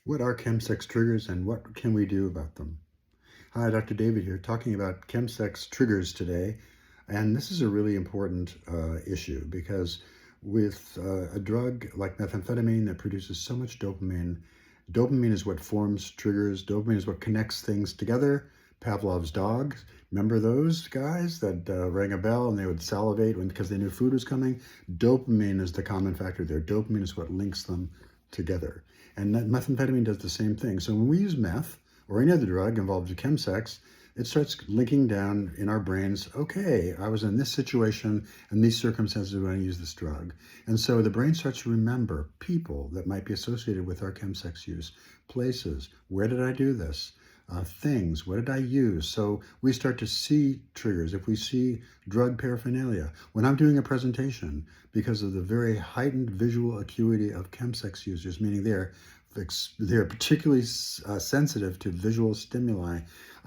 What are chemsex triggers and what can we do about them? Hi, Dr. David here, talking about chemsex triggers today. And this is a really important issue because with a drug like methamphetamine that produces so much dopamine, dopamine is what forms triggers, dopamine is what connects things together. Pavlov's dogs, remember those guys that rang a bell and they would salivate because they knew food was coming? Dopamine is the common factor there. Dopamine is what links them together. And methamphetamine does the same thing. So when we use meth or any other drug involved in chemsex, it starts linking down in our brains, okay, I was in this situation and these circumstances when I use this drug. And so the brain starts to remember people that might be associated with our chemsex use, places, where did I do this? Things, what did I use? So we start to see triggers. If we see drug paraphernalia, when I'm doing a presentation, because of the very heightened visual acuity of chemsex users, meaning they're particularly sensitive to visual stimuli.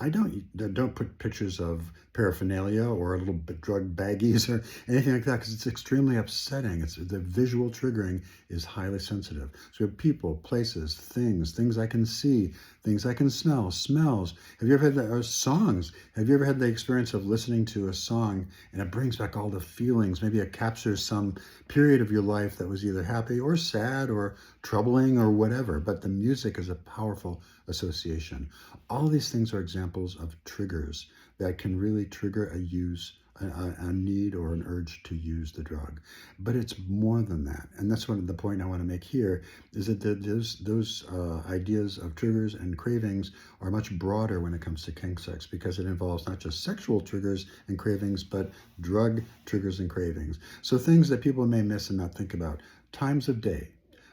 I don't put pictures of paraphernalia or little drug baggies or anything like that because it's extremely upsetting. It's the visual triggering is highly sensitive. So we have people, places, things I can see, things I can smell, smells. Have you ever had that? Or songs? Have you ever had the experience of listening to a song and it brings back all the feelings? Maybe it captures some period of your life that was either happy or sad or troubling or whatever, but the music is a powerful association. All these things are examples of triggers that can really trigger a need or an urge to use the drug. But it's more than that. And that's the point I want to make here is that those ideas of triggers and cravings are much broader when it comes to chemsex because it involves not just sexual triggers and cravings, but drug triggers and cravings. So things that people may miss and not think about. Times of day.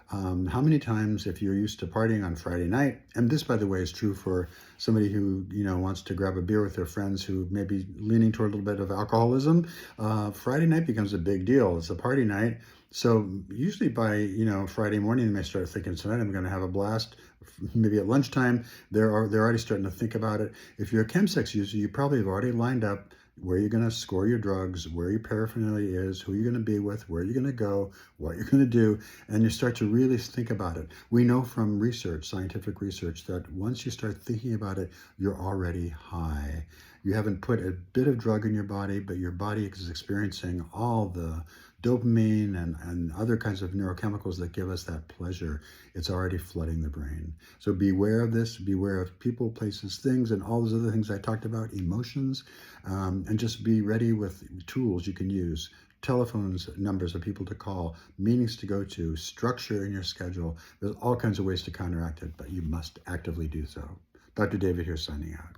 How many times, if you're used to partying on Friday night, and this, by the way, is true for somebody who wants to grab a beer with their friends who may be leaning toward a little bit of alcoholism, Friday night becomes a big deal. It's a party night, so usually by Friday morning, they may start thinking, tonight I'm going to have a blast. Maybe at lunchtime, they're already starting to think about it. If you're a chemsex user, you probably have already lined up where you're going to score your drugs, where your paraphernalia is, who you're going to be with, where you're going to go, what you're going to do, and you start to really think about it. We know from research, scientific research, that once you start thinking about it, you're already high. You haven't put a bit of drug in your body, but your body is experiencing all the dopamine and other kinds of neurochemicals that give us that pleasure. It's already flooding the brain. So beware of this, beware of people, places, things, and all those other things I talked about, emotions, and just be ready with tools you can use. Telephones, numbers of people to call, meetings to go to, structure in your schedule. There's all kinds of ways to counteract it, but you must actively do so. Dr. David here signing out.